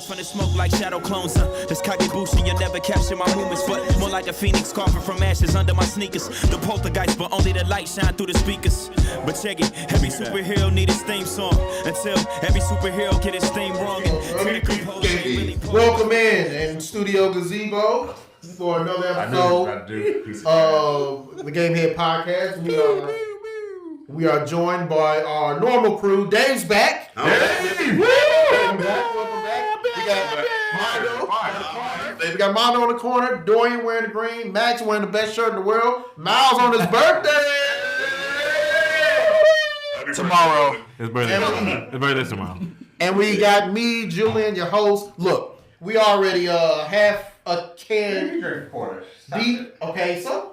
rise from the smoke like shadow clones. This Kagebushi, you never capture my movements, but more like a phoenix carving from ashes under my sneakers. The poltergeist, but only the light shine through the speakers. But check it, every superhero need his theme song until every superhero get his theme wrong. Welcome in Studio Gazebo for another episode of the Game Head Podcast. We are joined by our normal crew. Dave's back. Hey! Welcome back. We got Mondo on the corner. Dorian wearing the green. Max wearing the best shirt in the world. Miles on his birthday. Tomorrow. His birthday's tomorrow. And we got me, Julian, your host. Look, we already half a can deep. Okay, so.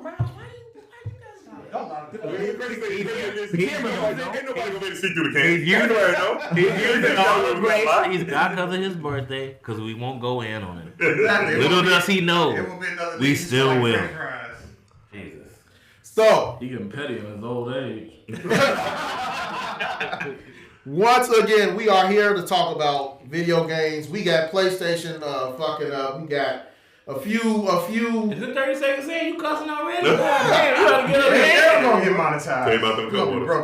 Ain't nobody gonna see through the can. He's got because of his birthday, because we won't go in on it. Little does he know, we still will. Jesus. So he getting petty in his old age. Once again, we are here to talk about video games. We got PlayStation fucking up. We got a few. Is it 30 seconds in? You cussing already? They're gonna get monetized. Tell you about them cut water.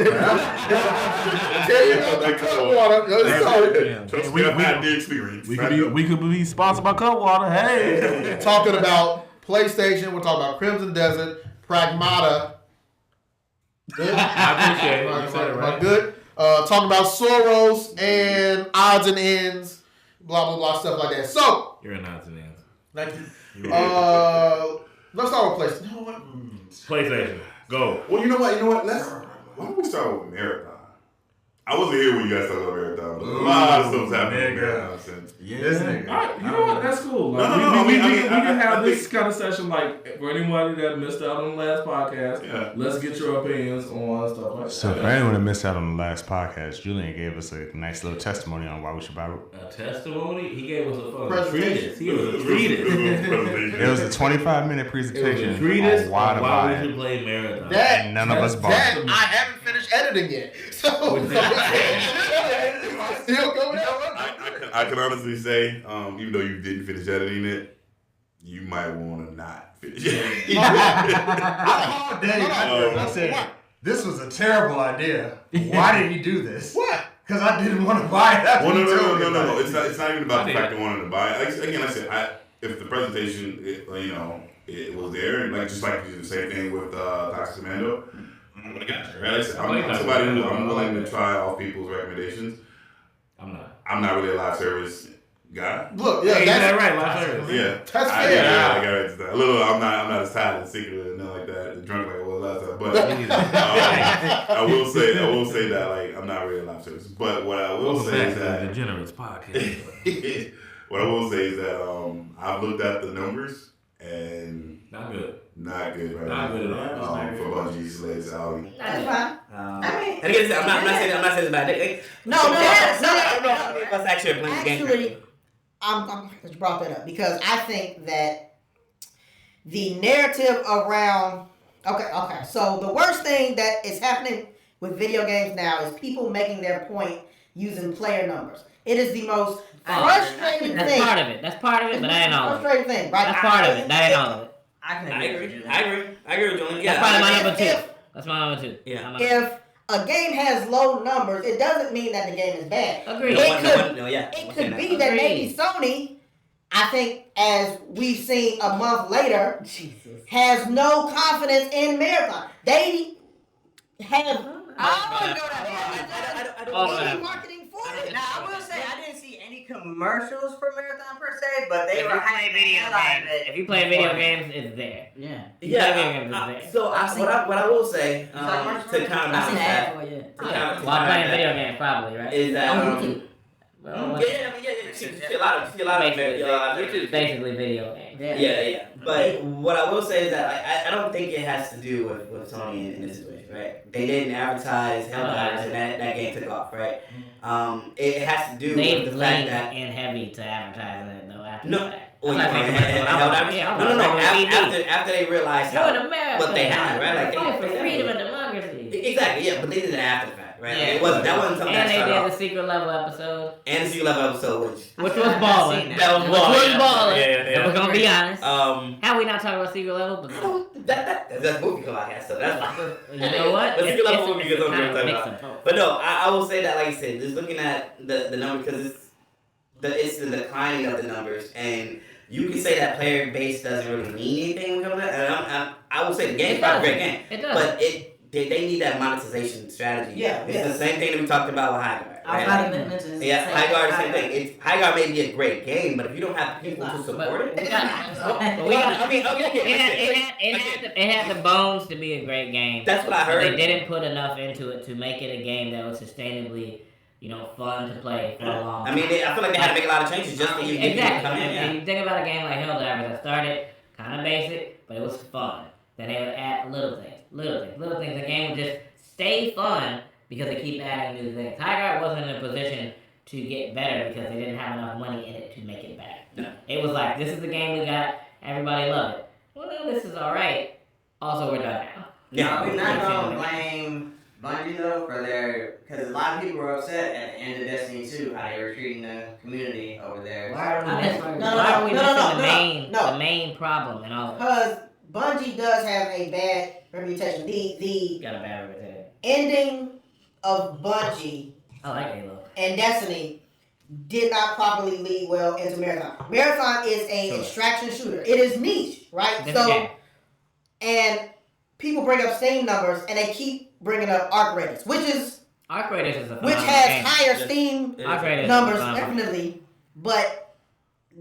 We could be sponsored by Cutwater. Hey, talking about PlayStation. We're talking about Crimson Desert, Pragmata. Good. I appreciate it. You said it right. Good. Talking about Soros and odds and ends, blah blah blah, stuff like that. So you're in odds and ends. Thank you. Let's start with PlayStation. You know what? PlayStation. Go. Well, you know what? Why don't we start with Marathon? I wasn't here when you guys talked about Marathon, but a lot of stuff's happening in Marathon since. Yeah. This nigga. All right, you know what? That's cool. Like, we can have this kind of session, like, for anybody that missed out on the last podcast, let's get your opinions on stuff like that. So for anyone that missed out on the last podcast, Julian gave us a nice little testimony on why we should buy it. A testimony? He gave us a fucking treatise. He was a treatise. It was a 25-minute presentation on why we should play Marathon. That, none of us bought that, I haven't finished editing yet. So still coming out. I can honestly say, even though you didn't finish editing it, you might want to not finish it. I called Dave. I said, this was a terrible idea. Why did he do this? What? Because I didn't want to buy it. Well, no. It's not even about the fact of wanting to buy it. Like, again, I said, if the presentation, it was there, and just like you did the same thing with Toxic Commando, I'm gonna get you, right? I'm somebody who I'm willing to try all people's recommendations. I'm not really a live service guy. Look, that's that right, live service. Yeah, that's fair. I got a little. I'm not as tired and sick of it and nothing like that, drunk like I was last time. But I will say that like I'm not really a live service. But what I will say is that Degenerates podcast. What I will say is that I've looked at the numbers and not good. Not good right not now. Good at all. For Bungie, slash Audi. That's fine. I mean, I'm not saying it's bad. No. Let's actually play the game. Actually, I'm glad you brought that up because I think that the narrative around. Okay. So the worst thing that is happening with video games now is people making their point using player numbers. It is the most frustrating thing. That's part of it, but that ain't all of it. Frustrating thing, right? That's part of it. That ain't all of it. I agree. I agree with Julian. That's probably my number two. That's my number two. Yeah. If a game has low numbers, it doesn't mean that the game is bad. Agreed. It could be that maybe Sony, I think, as we've seen a month later, has no confidence in Marathon. They have. Marketing for it. Now, I will say, I didn't see any commercials for Marathon per se, but they were hyping the hell out of it. If you play video games, it's there. Yeah. So what I will say to combat that, while playing video games, probably, right? Is that see a lot of which is basically video games. Yeah. But what I will say is that I don't think it has to do with Sony in this situation, right? They didn't advertise Helldivers and that game took off, right? It has to do with the fact that in heavy to advertising it though after that. After they realized what they had, right? Like for freedom and democracy. Exactly, yeah, but they did it after the fact. right? Yeah. It wasn't something And that they started did off. the secret level episode. And the secret level episode, Which was balling. That was balling. Yeah. We're gonna be honest. How we not talking about secret level? But that's movie podcast, so that's fine. You know what? The secret level movie is kind of talking mix about. them both. But no, I will say that, like I said, just looking at the number, because it's the declining of the numbers, and you can say that player base doesn't really mean anything when it comes to that. And I will say the game's not a great game. It does. But they need that monetization strategy. Yeah, it's the same thing that we talked about with High Guard. I was about to mention Yeah, High Guard, same thing. High Guard may be a great game, but if you don't have people to support it, it had the bones to be a great game. That's what I heard. But they didn't put enough into it to make it a game that was sustainably, fun to play for a long time. I mean, I feel like they had to make a lot of changes just to get people to come in. And you think about a game like Helldivers that started kind of basic, but it was fun. Then they would add little things. The game would just stay fun because they keep adding new things. High Guard wasn't in a position to get better because they didn't have enough money in it to make it better. No. It was like, this is the game we got, everybody love it. Well, this is alright. Also, we're done now. Yeah, we're not gonna blame Bungie though for because a lot of people were upset at the end of Destiny 2 how they were treating the community over there. Why are we missing the main problem in all of it? Because Bungie does have a bad reputation. The Got a bad reputation. ending of Bungie I like Halo. and Destiny did not properly lead well into Marathon. Marathon is an extraction shooter. It is niche, right? And people bring up Steam numbers and they keep bringing up Arc Raiders, which has higher Steam numbers definitely, but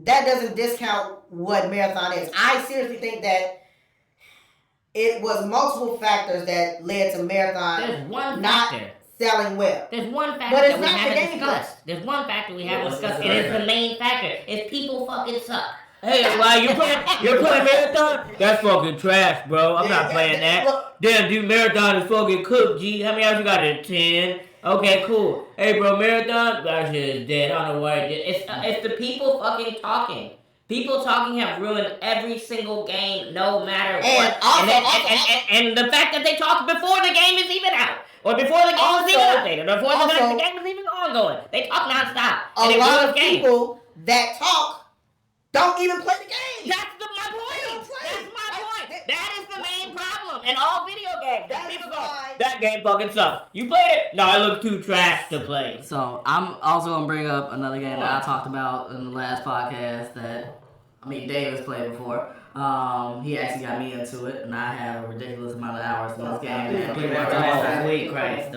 that doesn't discount what Marathon is. I seriously think that it was multiple factors that led to Marathon not selling well. There's one factor But it's that we not the haven't game discussed. There's one factor we haven't discussed. It is the main factor. It's people fucking suck. Hey, why you're playing Marathon? That's fucking trash, bro. I'm not playing that. Damn, dude, Marathon is fucking cooked, G. How many hours you got it? 10. Okay, cool. Hey, bro, Marathon? That shit is dead. I don't know why it did. It's the people fucking talking. People talking have ruined every single game, no matter what. And the fact that they talk before the game is even out, or before the game is even updated, or before the game is even ongoing. They talk nonstop. A lot of people that talk don't even play the game. That's my point. That is the main problem in all video games. People go, that game fucking sucks. You played it? No, it looks too trash to play. So I'm also gonna bring up another game that I talked about in the last podcast that David's played before. He actually got me into it, and I have a ridiculous amount of hours in this game. Sweet Christ!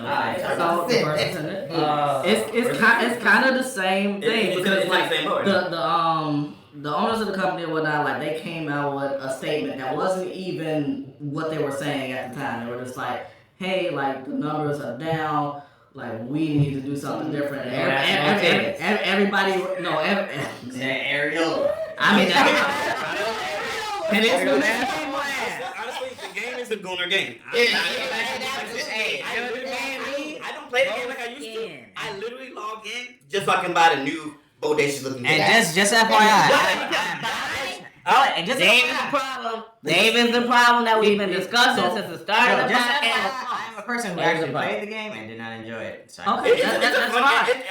It's kind of the same thing because like the owners of the company and whatnot, like they came out with a statement that wasn't even what they were saying at the time. They were just like, "Hey, like the numbers are down. Like we need to do something different." Everybody, Ariel. I mean, honestly, the game is a gooner game. I don't play the game like I used to. I literally log in just so I can buy the new bodacious looking game. And just FYI. Dave is the problem that we've been discussing since the start of the podcast. I'm a person who actually played the game and did not enjoy it. So okay, that's fine.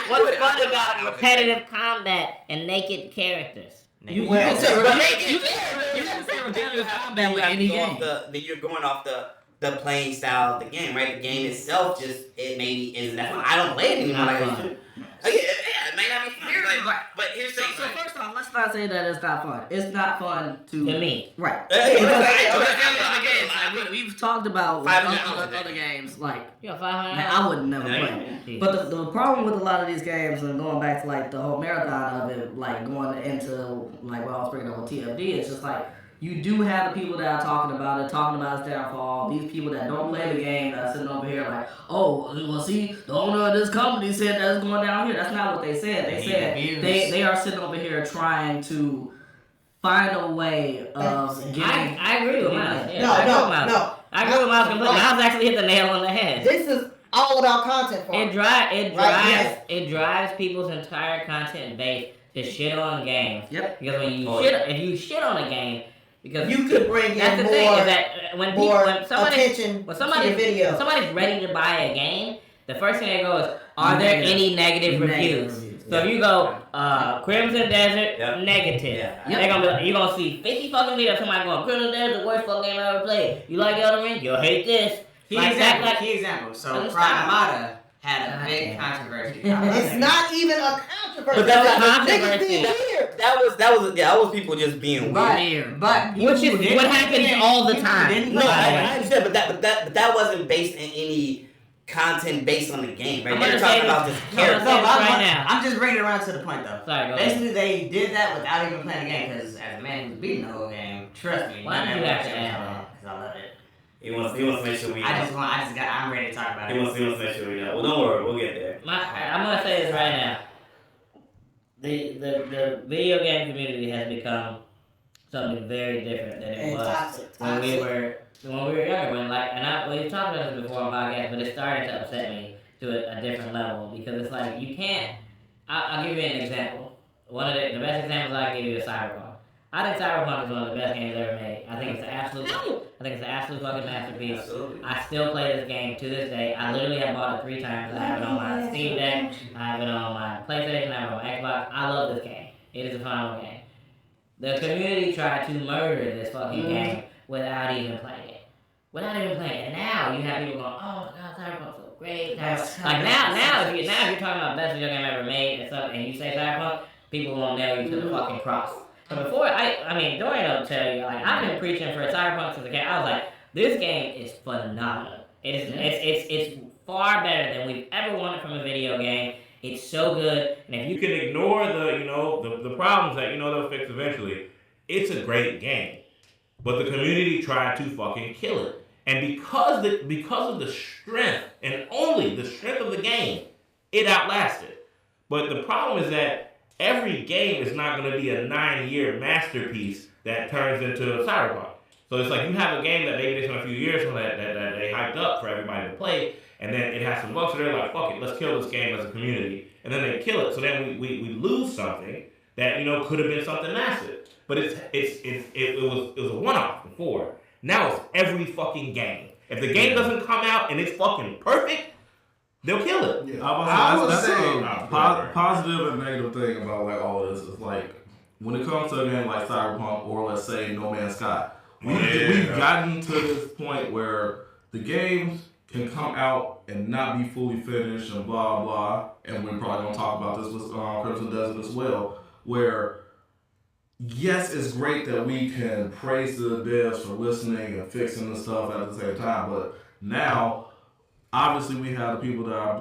What's fun about repetitive combat and naked characters? You can say repetitive combat with any game. You're going off the playing style of the game, right? The game itself it maybe isn't that fun. I don't play it anymore like I used to. It may not be fun. But here's the thing. So first off, let's not say that it's not fun. It's not fun to me. Right. We've talked about other games like I would never play. But the problem with a lot of these games, and going back to like the whole marathon of it, like going into like what I was bringing up with TFD, it's just like you do have the people that are talking about its downfall. These people that don't play the game that are sitting over here like, oh, well, see, the owner of this company said that's going down here. That's not what they said. They said they are sitting over here trying to find a way of getting. I agree with Miles. No. I agree with Miles completely. Miles actually hit the nail on the head. This is all about content farming. It drives people's entire content base to shit on games. Yep. Because if you shit on a game, because you could bring that's in the more, thing is that when attention to your video. when somebody's ready to buy a game, the first thing they go is, are there any negative reviews? So if you go, Crimson Desert, negative. They're gonna be like, you're gonna see 50 fucking videos of somebody going, Crimson Desert, the worst fucking game I ever played. You like Elden Ring? You'll hate this. Key example. So Pragmata had a big controversy. It's not even a controversy. But that's a controversy. That was people just being weird. But which is what happens all the time. No, I understand, but that wasn't based in any content based on the game, right? They're talking about this character. I'm just bringing it around to the point though. Sorry, basically, they did that without even playing the game. Because as a man who's beating the whole game, trust me, why do you have to ask? Because I love it. He wants to make sure we. I'm ready to talk about it. He wants to make sure we know. Well, don't worry, we'll get there. I'm gonna say this right now. The video game community has become something very different than it was when we were younger. We've talked about this before on podcasts, but it's starting to upset me to a different level because it's like you can't. I'll give you an example. One of the best examples I can give you is Cyberpunk. I think Cyberpunk is one of the best games ever made. I think it's an absolute fucking masterpiece. Absolutely. I still play this game to this day. I literally have bought it 3 times. I have it on my Steam Deck. I have it on my PlayStation. I have it on my Xbox. I love this game. It is a phenomenal game. The community tried to murder this fucking game without even playing it. And now you have people going, oh my god, Cyberpunk's so great. Now if you're talking about best video game ever made and stuff, and you say Cyberpunk, people won't nail you to the fucking cross. So before, Dorian will tell you, like, I've been preaching for Cyberpunk since the game. I was like, this game is phenomenal. It's far better than we've ever wanted from a video game. It's so good, and if you can ignore the problems that they'll fix eventually, it's a great game. But the community tried to fucking kill it, and because of the strength and only the strength of the game, it outlasted. But the problem is that every game is not going to be a 9-year masterpiece that turns into a Cyberpunk. So it's like you have a game that maybe they spent a few years on that they hyped up for everybody to play, and then it has some bugs, so they're like, fuck it, let's kill this game as a community. And then they kill it, so then we lose something that could have been something massive. But it was a one-off before. Now it's every fucking game. If the game doesn't come out and it's fucking perfect, they'll kill it. Yeah. That's a positive and negative thing about like all of this. Is like when it comes to a game like Cyberpunk or let's say No Man's Sky, we've gotten to this point where the games can come out and not be fully finished and blah blah. And we're probably gonna talk about this with Crimson Desert as well, where yes, it's great that we can praise the devs for listening and fixing the stuff at the same time, but now obviously we have the people that are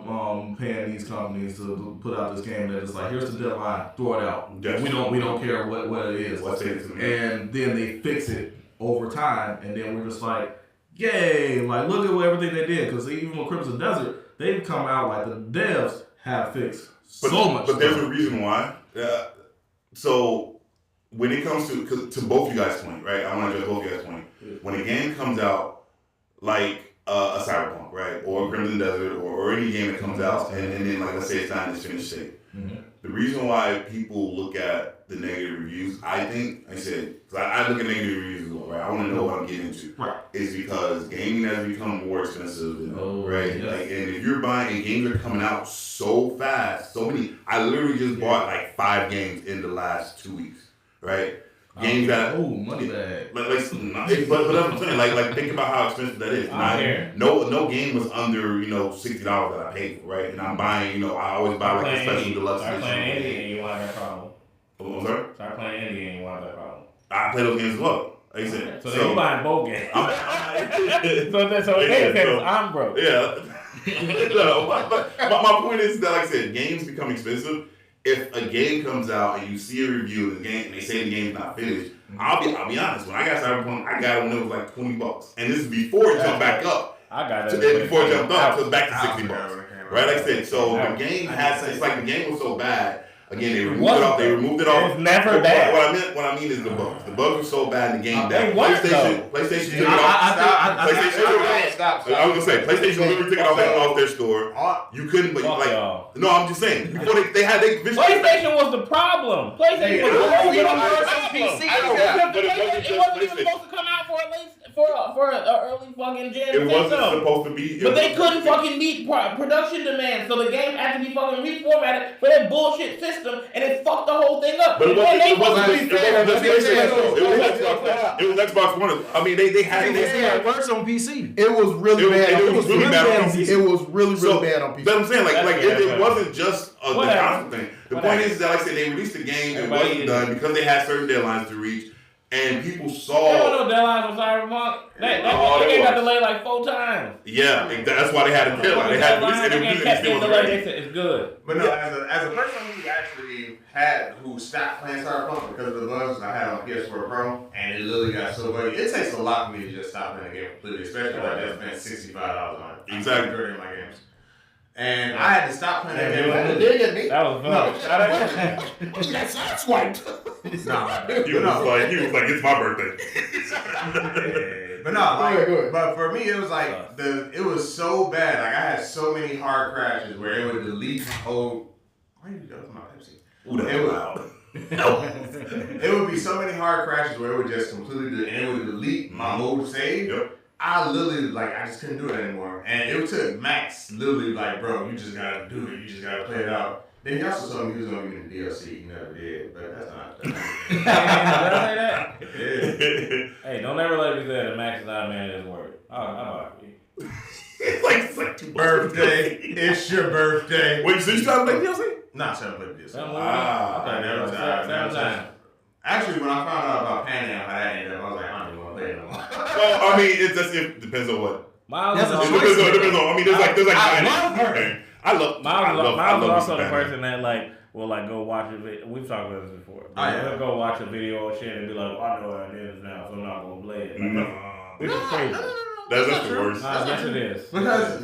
paying these companies to put out this game that is like, here's the deadline, throw it out. Yes. We don't care what it is. And then they fix it over time, and then we're just like, yay! Like look at everything they did, because even with Crimson Desert, they've come out like the devs have fixed so much. But there's a reason why. So when it comes to both you guys' point, right? I want to address both you guys' point. When a game comes out, like a Cyberpunk, right, or Crimson Desert, or any game that comes out, and then like let's say it's not in its finished state. Mm-hmm. The reason why people look at the negative reviews, I think, I look at negative reviews as well, right? I want to know what I'm getting into. Right. Is because gaming has become more expensive, right? Yes. Like, and if you're buying, games are coming out so fast, so many. I literally just bought like 5 games in the last 2 weeks, right? Games that money bag. But that's what I'm saying. Like think about how expensive that is. No game was under $60 that I paid for, right? And I'm buying I always buy like a special deluxe edition. Start playing indie and you want that problem. I'm sorry. Start playing indie and you want that problem. I play those games as well. Like I said. So then you buying both games. So I'm broke. Yeah. No, but my point is that like I said, games become expensive. If a game comes out and you see a review of the game and they say the game's not finished, I'll be honest. When I got Cyberpunk, I got it when it was like $20, and this is before it jumped back up. I got it before it jumped up, so it's back to $60. Right, like I said. So the game it's like the game was so bad. Again, they removed it off. It was never bad. What I mean is the bugs. The bugs were so bad in the game that PlayStation took it off. I was gonna say PlayStation literally took it off their store. You couldn't, but no, I'm just saying. Before PlayStation was the problem. PlayStation was the problem. It wasn't even supposed to come out for at least for an early fucking gen. It wasn't supposed to be. But they couldn't fucking meet production demands, so the game had to be fucking reformatted for that bullshit system, and it fucked the whole thing up. But it wasn't Xbox One. I mean, they had it worse on PC. It was really bad. It was really bad on PC. It was really bad on PC. That's what I'm saying. It wasn't just a constant thing. The point is that, like I said, they released the game. It wasn't done because they had certain deadlines to reach. And people saw. There were no deadlines for Cyberpunk. That game got delayed like 4 times. Yeah, that's why they had a deadline. They had to release it. They said it's good. But no, as a person who actually who stopped playing Cyberpunk because of the bugs I had on PS4 Pro, and it literally got so buggy. It takes a lot for me to just stop playing the game completely, especially if I just spent $65 on it. Exactly. During my games. And I had to stop playing that game. That was fun. That's swiped. He was like, it's my birthday. But no, but for me, it was like it was so bad. Like I had so many hard crashes where it would delete my whole. Where did you go with my Pepsi? Ooh, that was loud. It would be so many hard crashes where it would just completely and it would delete my old save. Yep. I literally I just couldn't do it anymore. And it took Max literally bro, you just gotta do it. You just gotta play it out. Then he also told me he was gonna give me the DLC. He never did, but that's not. Hey, don't ever let me say that Max is not a man of his word. I'll It's like birthday. It's your birthday. Wait, so you started playing DLC? Not started playing DLC. never. Actually, when I found out about Pan Am, how that ended up, I was like, I don't even want to play it no more. Well, I mean, it depends on what. Miles depends on. I mean, there's like. I love Miles is also the person that will go watch a video. We've talked about this before. He'll go watch a video or shit and be like, I know what it is now, so I'm not gonna play it. Which is crazy. That's the worst. Yes, it is. Because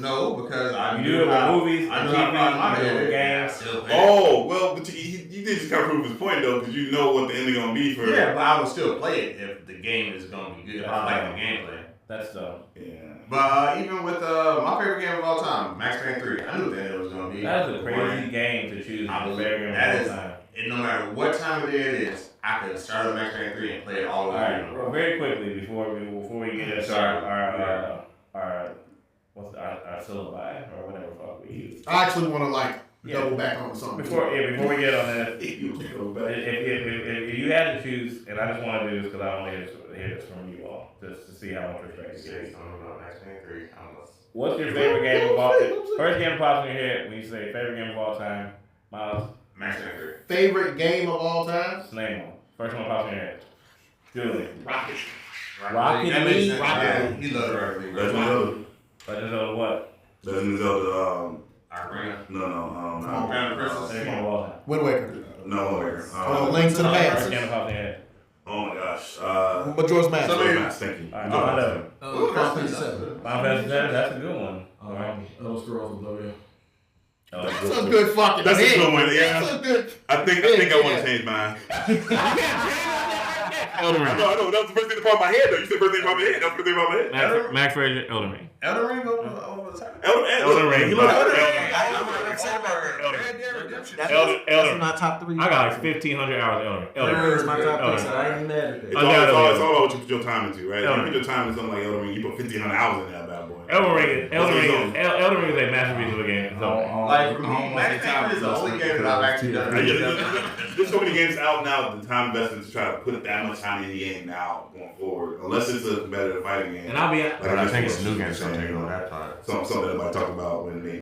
I you do it with movies, I know how to TV, games. Oh well, but you did just kind of prove his point though, because you know what the ending gonna be for. Yeah, but I would still play it if the game is gonna be good. If I like the gameplay. That's dumb. Yeah. But even with my favorite game of all time, Max Payne 3, I knew what the end was gonna be. That's a crazy game to choose. My favorite game of all time. And no matter what time of day it is, I could start on Max Payne 3 and play it all the way. All right, very quickly before we get into our syllabi or whatever fuck we use. I actually want to double back on something. Before we get on that, if you had to choose, and I just want to do this because I want to hear this from you all, just to see how much respect you get. What's your favorite game of all time? First game that pops in your head when you say favorite game of all time, Miles? Max Payne 3. Favorite game of all time? Just name one. First one that pops in your head. Julian. Rocket League. He loves Rocket League. Legend of Zelda. Legend of Zelda what? Legend of Zelda. Arena. No. Wind Waker. No, Wind Waker. Link to the Past. First game that pops in your head. Oh my gosh. Majora's Mask. Thank you. All right, Final Fantasy 7. Final Fantasy 7, that's a good one. Elder Scrolls Oblivion. That's a good fucking That's a good one. Yeah. That's a good. I think I want to change mine. Elden Ring. I know. That was the first thing that popped in my head, though. You said first thing that popped in my head. That was the first thing that popped in my head. Max Frazier, Elden Ring. Elden Ring over the time. Elden Ring. Elden That's my top 3. I got like 1,500 hours of Elden Ring. That's my top 3, so I ain't mad at that. It's all about what you put your time into, right? If you put your time into something like Elden Ring, you put 1,500 hours in that bad boy. Elden Ring is a masterpiece of a game. Like for me, Max Payne is the only game that I've actually done. There's so many games out now. The time investment to try to put that much time in the game now going forward, unless it's a competitive fighting game. And I'll be. But I think it's a new game, so take over that part. Something that I talked about when they